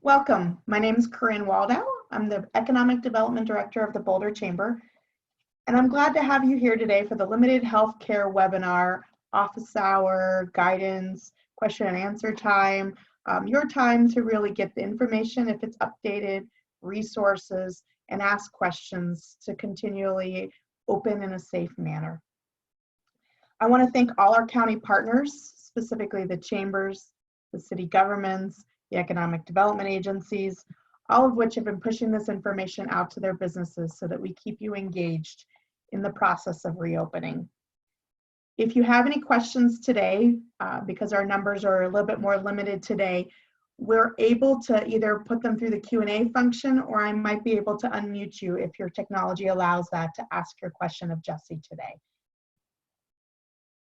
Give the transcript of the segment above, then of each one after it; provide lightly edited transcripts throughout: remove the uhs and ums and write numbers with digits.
Welcome. My name is Corinne Waldow. I'm the Economic Development Director of the Boulder Chamber, and I'm glad to have you here today for the Limited Healthcare webinar, office hour, guidance, question and answer time, your time to really get the information if it's updated, resources, and ask questions to continually open in a safe manner. I want to thank all our county partners, specifically the chambers, the city governments, the economic development agencies, all of which have been pushing this information out to their businesses so that we keep you engaged in the process of reopening. If you have any questions today, because our numbers are a little bit more limited today, we're able to either put them through the Q&A function, or I might be able to unmute you if your technology allows that to ask your question of Jesse today.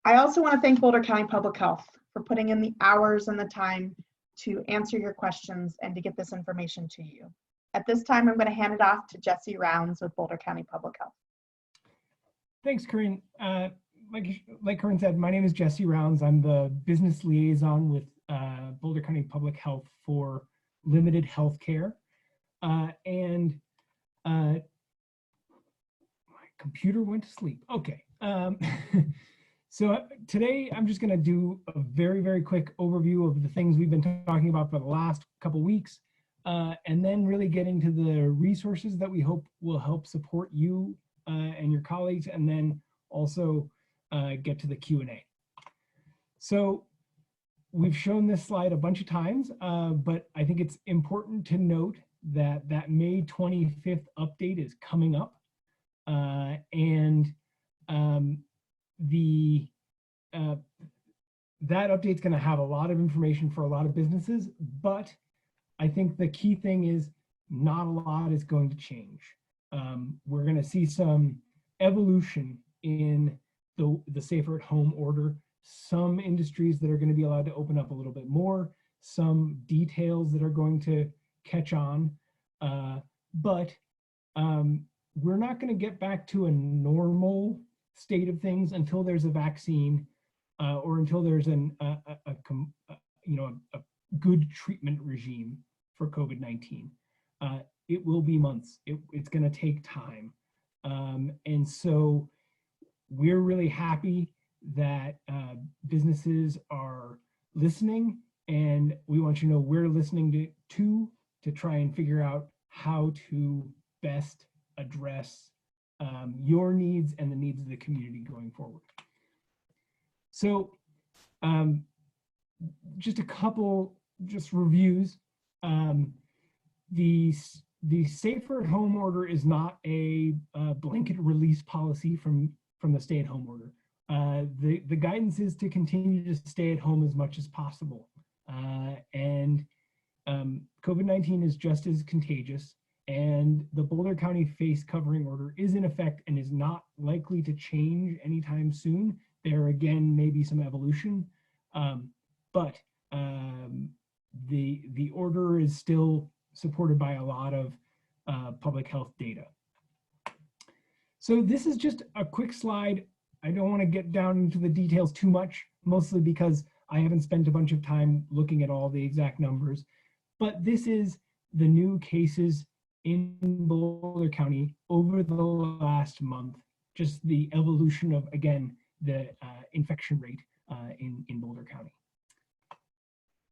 I also want to thank Boulder County Public Health for putting in the hours and the time to answer your questions and to get this information to you. At this time, I'm going to hand it off to Jesse Rounds with Boulder County Public Health. Thanks, Corinne. Like Corinne said, my name is Jesse Rounds. I'm the business liaison with Boulder County Public Health for limited healthcare. My computer went to sleep. Okay. So today I'm just going to do a very, very quick overview of the things we've been talking about for the last couple weeks, and then really get into the resources that we hope will help support you and your colleagues, and then also get to the Q&A. So we've shown this slide a bunch of times, but I think it's important to note that that May 25th update is coming up, that update's going to have a lot of information for a lot of businesses, but I think the key thing is not a lot is going to change. We're going to see some evolution in the safer at home order, some industries that are going to be allowed to open up a little bit more, some details that are going to catch on, but we're not going to get back to a normal state of things until there's a vaccine or until there's a good treatment regime for COVID-19. It will be months. It's going to take time. And so we're really happy that businesses are listening, and we want you to know we're listening to try and figure out how to best address your needs and the needs of the community going forward. So just a couple reviews. The safer at home order is not a blanket release policy from the stay at home order. The guidance is to continue to stay at home as much as possible. COVID-19 is just as contagious, and the Boulder County face covering order is in effect and is not likely to change anytime soon. There again may be some evolution, but the order is still supported by a lot of public health data. So this is just a quick slide. I don't want to get down into the details too much, mostly because I haven't spent a bunch of time looking at all the exact numbers, but this is the new cases in Boulder County over the last month, just the evolution of, again, the infection rate in Boulder County.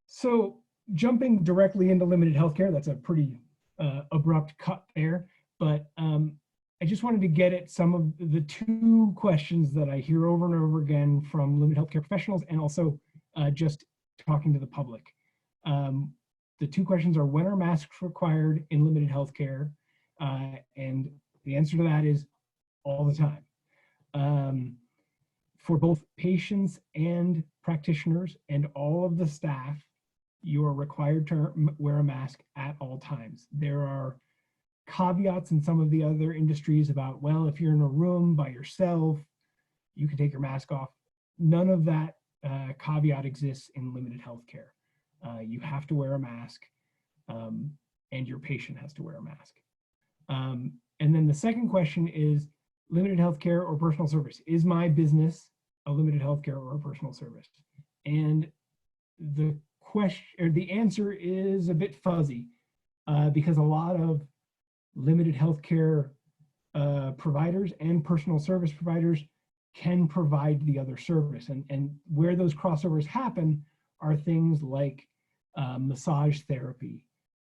So jumping directly into limited healthcare, that's a pretty abrupt cut there, but I just wanted to get at some of the two questions that I hear over and over again from limited healthcare professionals, and also just talking to the public. The two questions are, when are masks required in limited healthcare? And the answer to that is all the time. For both patients and practitioners and all of the staff, you are required to wear a mask at all times. There are caveats in some of the other industries about, well, if you're in a room by yourself, you can take your mask off. None of that caveat exists in limited healthcare. You have to wear a mask, and your patient has to wear a mask. And then the second question is limited healthcare or personal service. Is my business a limited healthcare or a personal service? And the question, or the answer is a bit fuzzy. because a lot of limited healthcare providers and personal service providers can provide the other service. And where those crossovers happen are things like massage therapy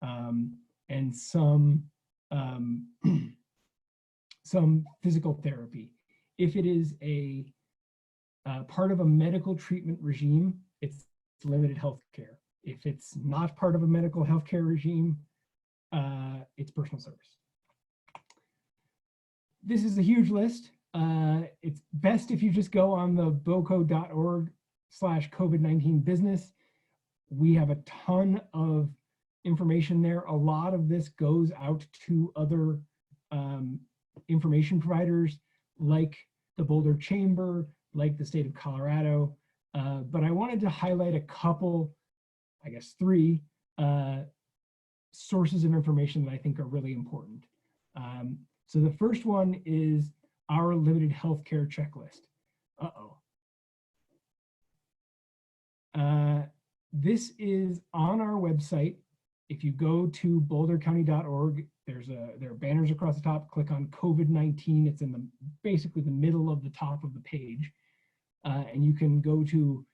and some physical therapy. If it is a part of a medical treatment regime, it's limited healthcare. If it's not part of a medical healthcare regime, it's personal service. This is a huge list. It's best if you just go on the boco.org/COVID-19 business. We have a ton of information there. A lot of this goes out to other information providers like the Boulder Chamber, like the state of Colorado. But I wanted to highlight a couple, I guess 3 sources of information that I think are really important. So the first one is our limited healthcare checklist. This is on our website. If you go to bouldercounty.org, there are banners across the top. Click on COVID-19. It's in basically the middle of the top of the page. And you can go to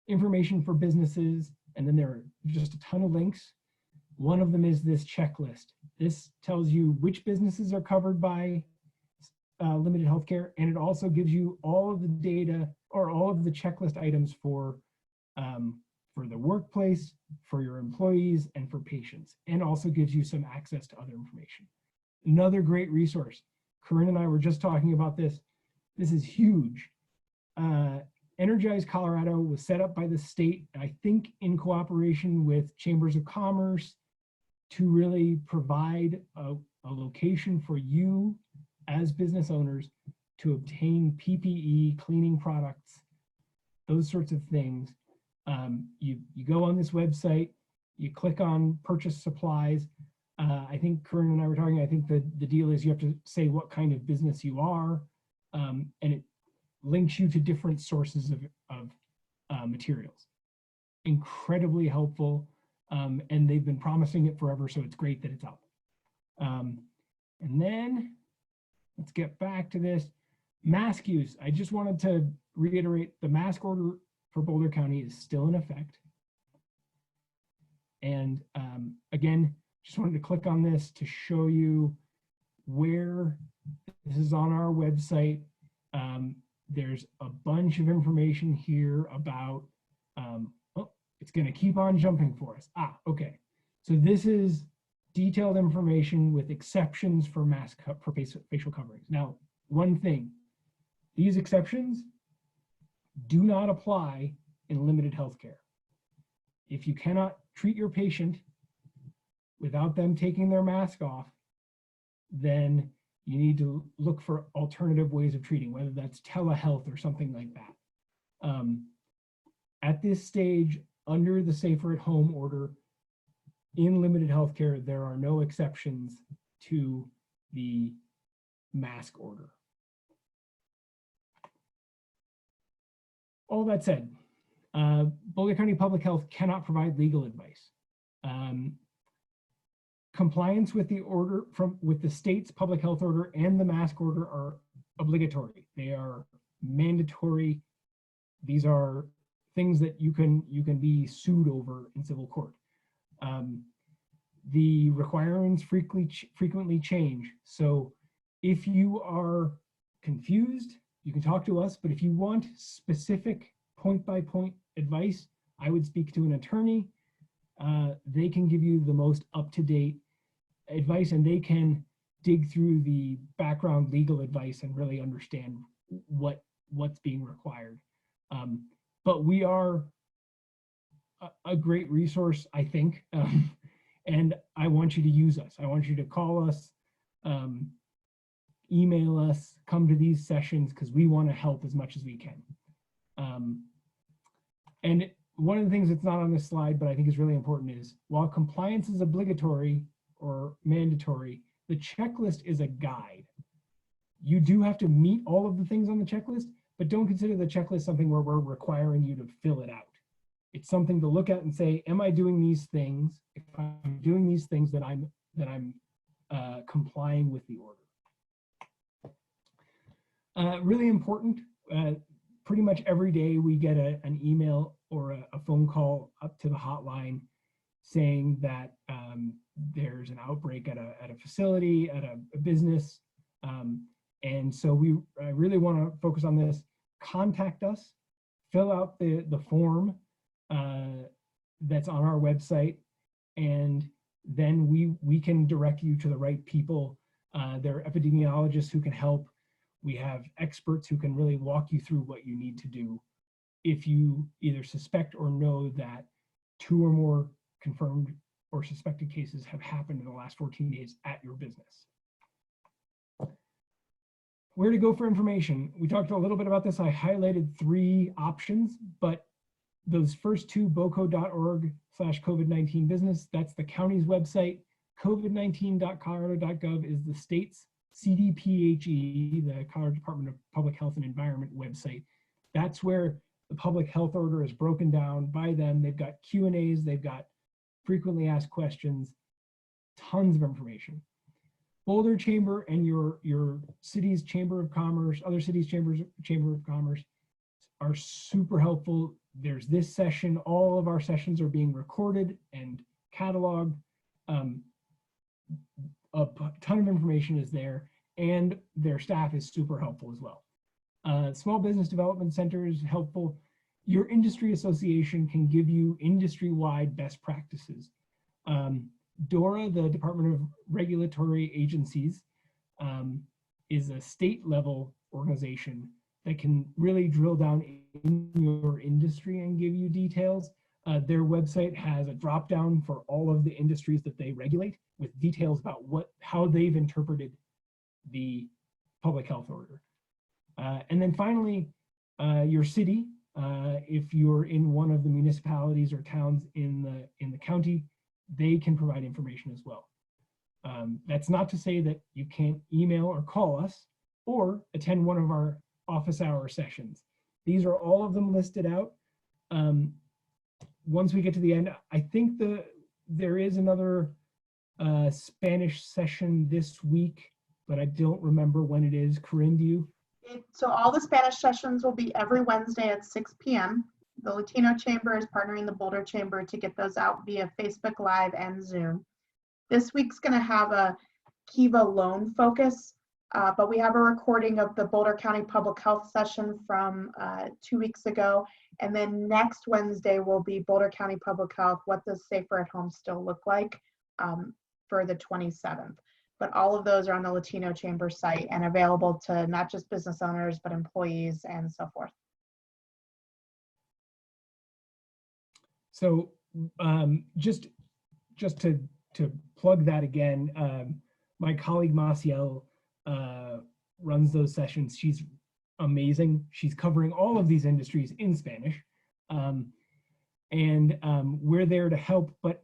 information for businesses, and then there are just a ton of links. One of them is this checklist. This tells you which businesses are covered by limited healthcare, and it also gives you all of the data or all of the checklist items for the workplace, for your employees, and for patients, and also gives you some access to other information. Another great resource. Corinne and I were just talking about this. This is huge. Energize Colorado was set up by the state, I think in cooperation with chambers of commerce, to really provide a location for you as business owners to obtain PPE, cleaning products, those sorts of things. You go on this website, you click on purchase supplies. I think Corinne and I were talking, I think the deal is you have to say what kind of business you are, and it links you to different sources of materials. Incredibly helpful, and they've been promising it forever, so it's great that it's up. And then let's get back to this. Mask use. I just wanted to reiterate the mask order for Boulder County is still in effect. And again, just wanted to click on this to show you where this is on our website. There's a bunch of information here about, oh, it's gonna keep on jumping for us. Okay. So this is detailed information with exceptions for facial coverings. Now, one thing, these exceptions do not apply in limited healthcare. If you cannot treat your patient without them taking their mask off, then you need to look for alternative ways of treating, whether that's telehealth or something like that. At this stage, under the Safer at Home order, in limited healthcare, there are no exceptions to the mask order. All that said, Boulder County Public Health cannot provide legal advice. Compliance with the order with the state's public health order and the mask order are obligatory. They are mandatory. These are things that you can be sued over in civil court. The requirements frequently change. So if you are confused, you can talk to us, but if you want specific point-by-point advice, I would speak to an attorney. They can give you the most up-to-date advice, and they can dig through the background legal advice and really understand what's being required. But we are a great resource, I think, and I want you to use us. I want you to call us, email us, come to these sessions, because we want to help as much as we can. And one of the things that's not on this slide, but I think is really important, is while compliance is obligatory or mandatory, the checklist is a guide. You do have to meet all of the things on the checklist, but don't consider the checklist something where we're requiring you to fill it out. It's something to look at and say, am I doing these things? If I'm doing these things, then I'm complying with the order. Really important, pretty much every day we get an email or a phone call up to the hotline saying that there's an outbreak at a facility, at a business. And so I really want to focus on this. Contact us, fill out the form that's on our website, and then we can direct you to the right people. There are epidemiologists who can help. We have experts who can really walk you through what you need to do if you either suspect or know that 2 or more confirmed or suspected cases have happened in the last 14 days at your business. Where to go for information? We talked a little bit about this. I highlighted 3 options, but those first 2, boco.org/COVID-19 business, that's the county's website. COVID19.colorado.gov is the state's CDPHE, the Colorado Department of Public Health and Environment website. That's where the public health order is broken down by them. They've got Q&As, they've got frequently asked questions, tons of information. Boulder Chamber and your city's Chamber of Commerce, other cities' Chamber of Commerce are super helpful. There's this session, all of our sessions are being recorded and cataloged. A ton of information is there, and their staff is super helpful as well. Small Business Development Center is helpful. Your industry association can give you industry-wide best practices. DORA, the Department of Regulatory Agencies, is a state-level organization that can really drill down in your industry and give you details. Their website has a drop-down for all of the industries that they regulate with details about how they've interpreted the public health order. And then finally, your city, if you're in one of the municipalities or towns in the county, they can provide information as well. That's not to say that you can't email or call us or attend one of our office hour sessions. These are all of them listed out. Once we get to the end, I think there is another Spanish session this week, but I don't remember when it is. Corinne, do you? So all the Spanish sessions will be every Wednesday at 6 p.m. The Latino Chamber is partnering the Boulder Chamber to get those out via Facebook Live and Zoom. This week's going to have a Kiva loan focus, but we have a recording of the Boulder County Public Health session from 2 weeks ago. And then next Wednesday will be Boulder County Public Health, what does safer at home still look like, for the 27th. But all of those are on the Latino Chamber site and available to not just business owners, but employees and so forth. So just to plug that again, my colleague Maciel runs those sessions. She's amazing. She's covering all of these industries in Spanish. And we're there to help, but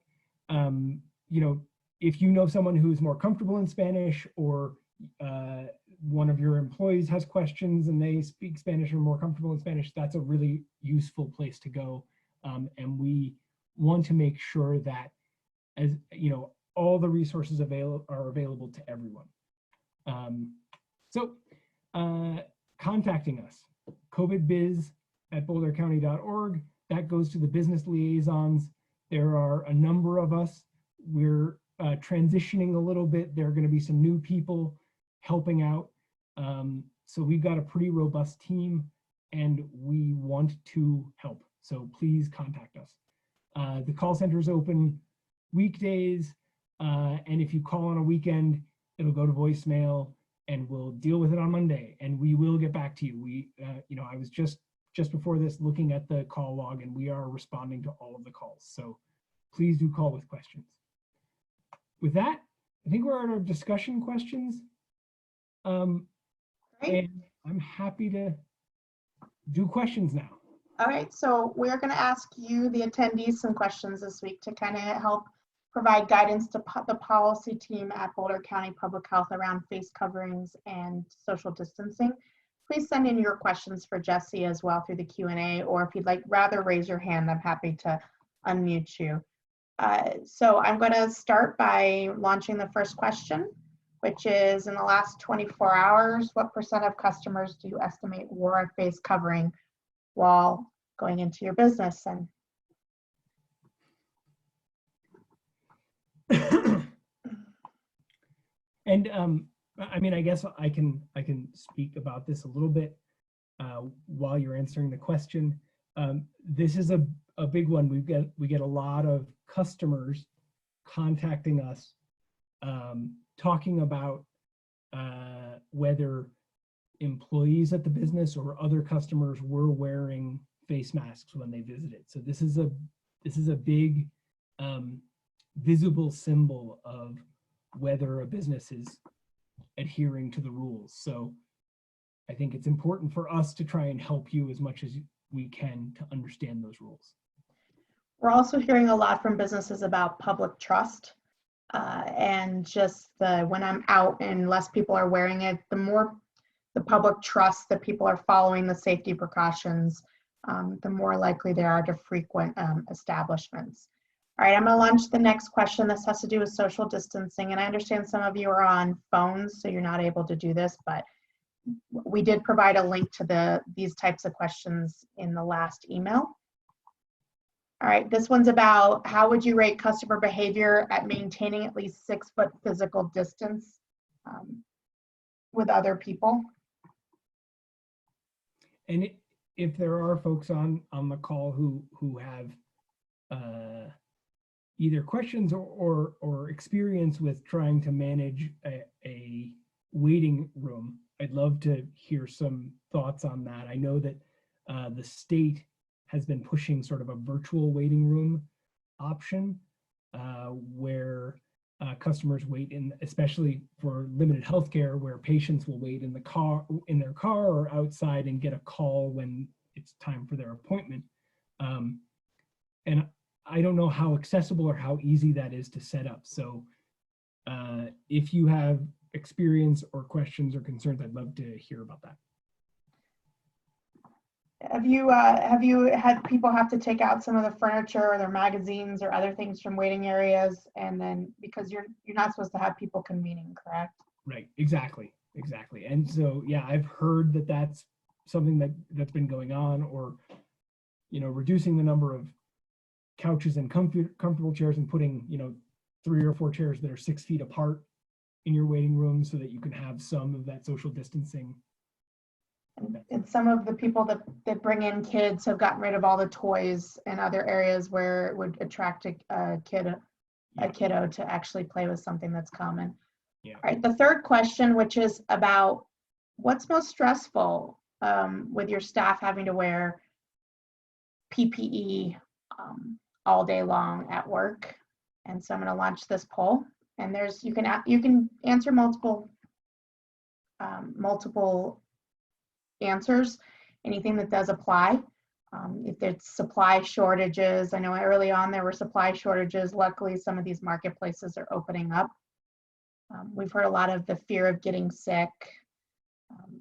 you know, if you know someone who's more comfortable in Spanish, or one of your employees has questions and they speak Spanish or are more comfortable in Spanish, that's a really useful place to go. And we want to make sure that, as you know, all the resources are available to everyone. So contacting us, COBITbiz@bouldercounty.org. That goes to the business liaisons. There are a number of us. We're transitioning a little bit. There are going to be some new people helping out. So we've got a pretty robust team and we want to help. So please contact us. The call center is open weekdays. And if you call on a weekend, it'll go to voicemail and we'll deal with it on Monday and we will get back to you. We, you know, I was just before this looking at the call log and we are responding to all of the calls. So please do call with questions. With that, I think we're at our discussion questions. And I'm happy to do questions now. All right, so we're going to ask you, the attendees, some questions this week to kind of help provide guidance to the policy team at Boulder County Public Health around face coverings and social distancing. please send in your questions for Jesse as well through the Q&A, or if you'd like rather raise your hand, I'm happy to unmute you. So I'm going to start by launching the first question, which is, in the last 24 hours, what % of customers do you estimate wore a face covering while going into your business? And I mean, I guess I can speak about this a little bit while you're answering the question. This is a big one. We get a lot of customers contacting us, talking about whether employees at the business or other customers were wearing face masks when they visited. So this is a big visible symbol of whether a business is adhering to the rules. So I think it's important for us to try and help you as much as we can to understand those rules. We're also hearing a lot from businesses about public trust, and just when I'm out and less people are wearing it, the more the public trust that people are following the safety precautions, the more likely they are to frequent establishments. All right, I'm going to launch the next question. This has to do with social distancing, and I understand some of you are on phones, so you're not able to do this, but we did provide a link to these types of questions in the last email. All right, this one's about how would you rate customer behavior at maintaining at least 6 foot physical distance with other people? And if there are folks on the call who have either questions or experience with trying to manage a waiting room, I'd love to hear some thoughts on that. I know that the state has been pushing sort of a virtual waiting room option where customers wait in, especially for limited healthcare, where patients will wait in their car or outside and get a call when it's time for their appointment. And I don't know how accessible or how easy that is to set up. So if you have experience or questions or concerns, I'd love to hear about that. Have you had people have to take out some of the furniture or their magazines or other things from waiting areas, and then because you're not supposed to have people convening, correct? Right, exactly. And so yeah, I've heard that that's something that's been going on, or reducing the number of couches and comfortable chairs and putting 3 or 4 chairs that are 6 feet apart in your waiting room so that you can have some of that social distancing. And some of the people that bring in kids have gotten rid of all the toys in other areas where it would attract a kiddo to actually play with something that's common. Yeah. All right, the third question, which is about what's most stressful with your staff having to wear PPE all day long at work. And so I'm going to launch this poll, and you can answer multiple answers, anything that does apply. If there's supply shortages, I know early on there were supply shortages. Luckily, some of these marketplaces are opening up. We've heard a lot of the fear of getting sick,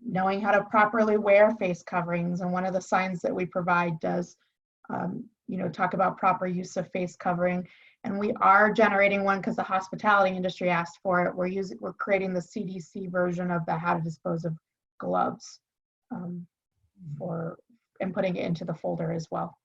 knowing how to properly wear face coverings, and one of the signs that we provide does talk about proper use of face covering. And we are generating one because the hospitality industry asked for it. We're creating the CDC version of the how to dispose of gloves and putting it into the folder as well.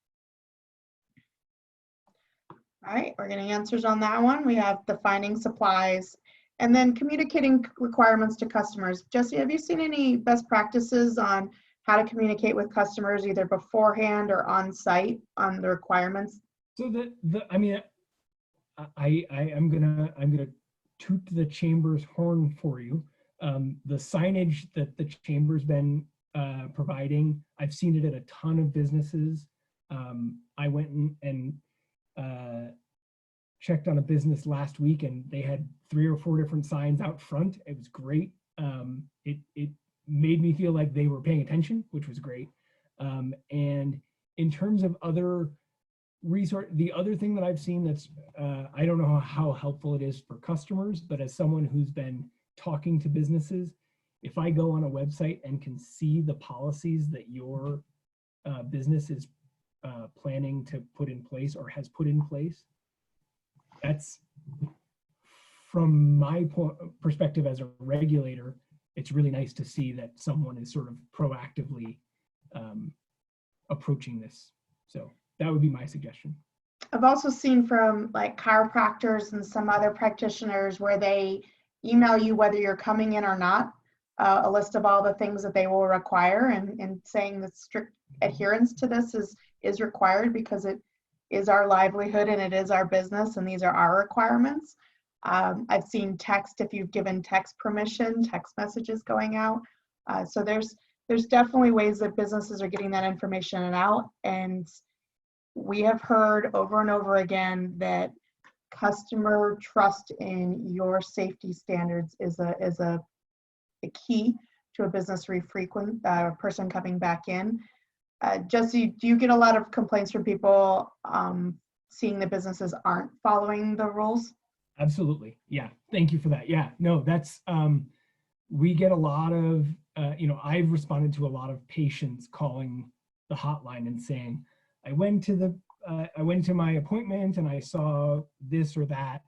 All right, we're getting answers on that one. We have defining supplies and then communicating requirements to customers. Jesse, have you seen any best practices on how to communicate with customers either beforehand or on site on the requirements? So I'm gonna toot the chamber's horn for you. The signage that the chamber's been providing, I've seen it at a ton of businesses. I went and checked on a business last week, and they had 3 or 4 different signs out front. It was great. It made me feel like they were paying attention, which was great. And in terms of other the other thing that I've seen that's, I don't know how helpful it is for customers, but as someone who's been talking to businesses, if I go on a website and can see the policies that your business is planning to put in place or has put in place, that's, from my perspective as a regulator, it's really nice to see that someone is sort of proactively approaching this. So that would be my suggestion. I've also seen from like chiropractors and some other practitioners where they email you whether you're coming in or not, a list of all the things that they will require, and saying that strict adherence to this is required because it is our livelihood and it is our business and these are our requirements. I've seen text, if you've given text permission, text messages going out. So there's definitely ways that businesses are getting that information out, and we have heard over and over again that customer trust in your safety standards is a key to a business frequent person coming back in. Jesse, do you get a lot of complaints from people seeing that businesses aren't following the rules? Absolutely. Yeah. Thank you for that. Yeah. No, that's, we get a lot of, I've responded to a lot of patients calling the hotline and saying, I went to my appointment and I saw this or that.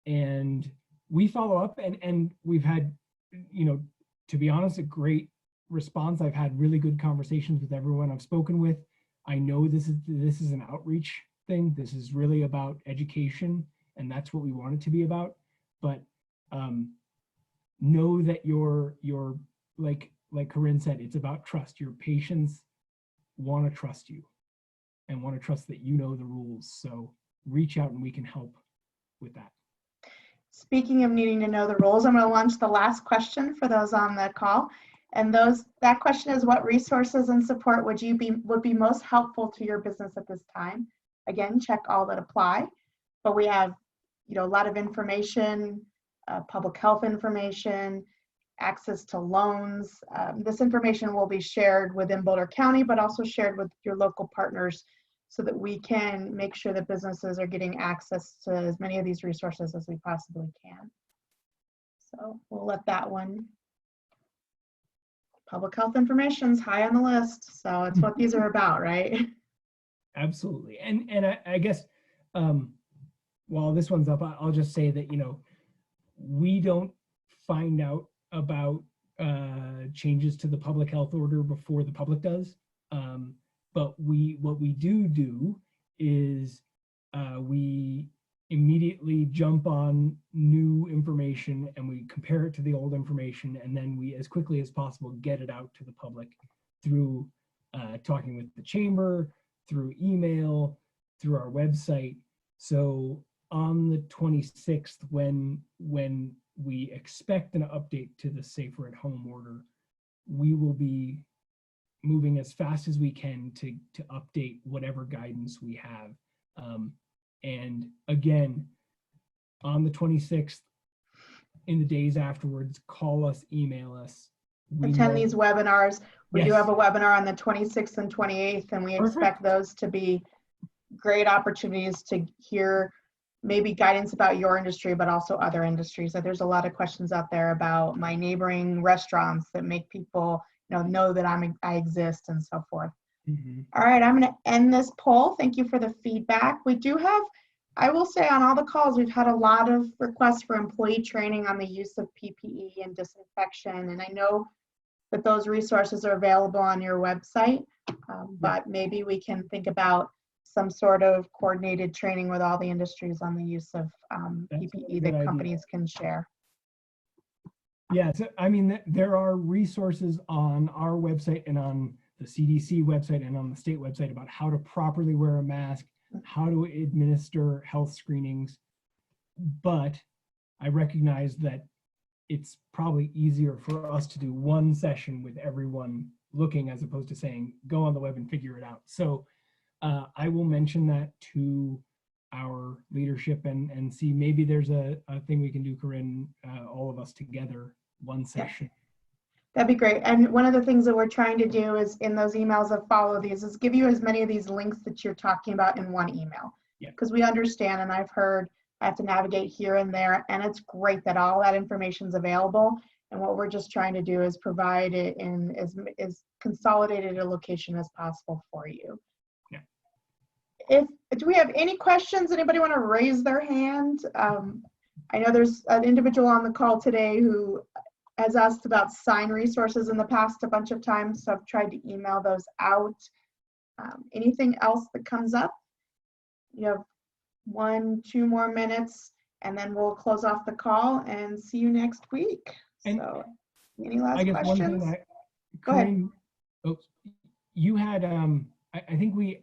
And we follow up, and we've had, to be honest, a great response. I've had really good conversations with everyone I've spoken with. I know this is an outreach thing. This is really about education, and that's what we want it to be about. But know that you're like Corinne said, it's about trust. Your patients want to trust you and want to trust that you know the rules. So reach out and we can help with that. Speaking of needing to know the rules, I'm going to launch the last question for those on the call. And that question is, what resources and support would be most helpful to your business at this time? Again, check all that apply. But we have, a lot of information, public health information, access to loans. This information will be shared within Boulder County, but also shared with your local partners so that we can make sure that businesses are getting access to as many of these resources as we possibly can. So we'll let that one. Public health information is high on the list, so it's what these are about, right? Absolutely. And I guess while this one's up, I'll just say that, we don't find out about changes to the public health order before the public does. But what we do is we immediately jump on new information and we compare it to the old information, and then we, as quickly as possible, get it out to the public through talking with the chamber, through email, through our website. So on the 26th, when we expect an update to the Safer at Home order, we will be moving as fast as we can to update whatever guidance we have. And again, on the 26th, in the days afterwards, call us, email us. Attend these webinars. We Yes. do have a webinar on the 26th and 28th, and we expect those to be great opportunities to hear maybe guidance about your industry, but also other industries. So there's a lot of questions out there about my neighboring restaurants that make people know that I exist and so forth. Mm-hmm. All right, I'm going to end this poll. Thank you for the feedback. We do have, I will say, on all the calls, we've had a lot of requests for employee training on the use of PPE and disinfection. And I know that those resources are available on your website, but maybe we can think about some sort of coordinated training with all the industries on the use of PPE that companies can share. Yeah, so, I mean, there are resources on our website and on the CDC website and on the state website about how to properly wear a mask, how to administer health screenings. But I recognize that it's probably easier for us to do one session with everyone looking as opposed to saying, go on the web and figure it out. So I will mention that to our leadership and see maybe there's a thing we can do, Corinne, all of us together, one session. Yeah. That'd be great. And one of the things that we're trying to do is in those emails that follow these is give you as many of these links that you're talking about in one email. Yeah. Because we understand, and I've heard I have to navigate here and there, and it's great that all that information is available. And what we're just trying to do is provide it in as consolidated a location as possible for you. Yeah. Do we have any questions? Anybody want to raise their hand? I know there's an individual on the call today who has asked about sign resources in the past a bunch of times, so I've tried to email those out. Anything else that comes up? You have 1-2 more minutes, and then we'll close off the call and see you next week. And so, any last I guess questions? one thing Go ahead. Corinne, you had, I think we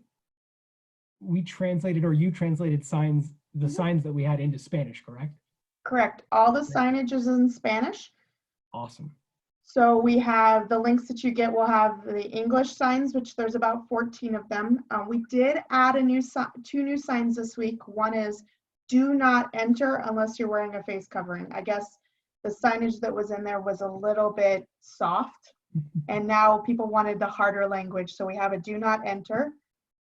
translated, or you translated signs, the signs that we had into Spanish, correct? Correct. All the signage is in Spanish. Awesome. So we have the links that you get will have the English signs, which there's about 14 of them. We did add two new signs this week. One is do not enter unless you're wearing a face covering. I guess the signage that was in there was a little bit soft, and now people wanted the harder language. So we have a do not enter.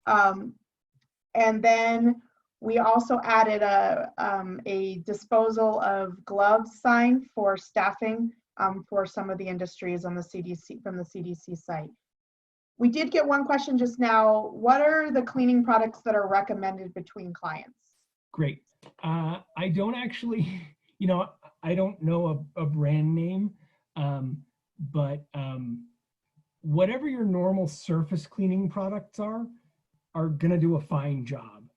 And then we also added a disposal of gloves sign for staffing for some of the industries on the CDC, from the CDC site. We did get one question just now. What are the cleaning products that are recommended between clients? Great. I don't actually, I don't know a brand name, but whatever your normal surface cleaning products are gonna do a fine job.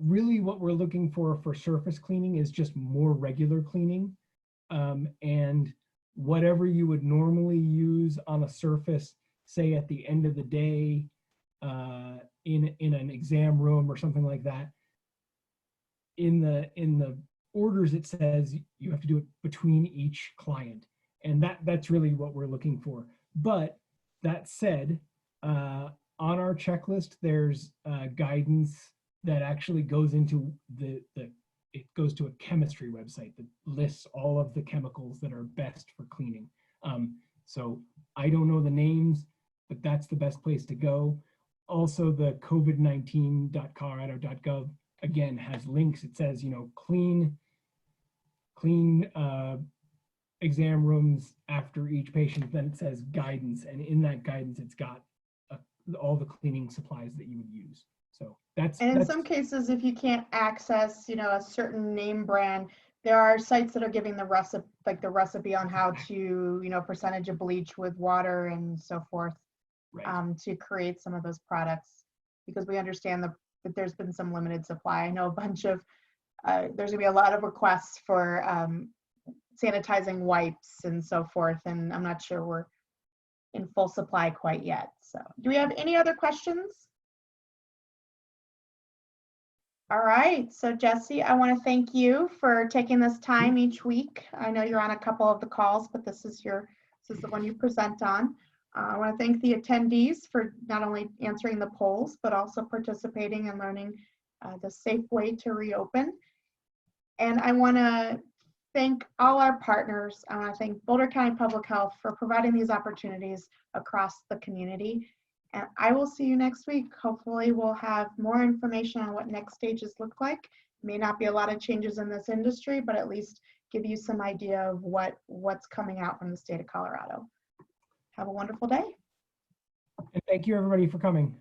Really what we're looking for surface cleaning is just more regular cleaning. And whatever you would normally use on a surface, say at the end of the day, in an exam room or something like that, in the orders it says you have to do it between each client, and that's really what we're looking for. But that said, on our checklist there's guidance that actually goes into it goes to a chemistry website that lists all of the chemicals that are best for cleaning. So I don't know the names, but that's the best place to go. Also, the COVID-19.colorado.gov again has links. It says, clean exam rooms after each patient. Then it says guidance, and in that guidance, it's got all the cleaning supplies that you would use. So in some cases, if you can't access, a certain name brand, there are sites that are giving the recipe on how to, percentage of bleach with water and so forth, right, to create some of those products, because we understand that there's been some limited supply. I know a bunch of, there's gonna be a lot of requests for sanitizing wipes and so forth, and I'm not sure we're in full supply quite yet. So do we have any other questions? All right, so Jesse, I want to thank you for taking this time each week. I know you're on a couple of the calls, but this is the one you present on. I want to thank the attendees for not only answering the polls, but also participating and learning the safe way to reopen. And I want to thank all our partners. I want to thank Boulder County Public Health for providing these opportunities across the community. And I will see you next week. Hopefully we'll have more information on what next stages look like. May not be a lot of changes in this industry, but at least give you some idea of what's coming out from the state of Colorado. Have a wonderful day. And thank you everybody for coming.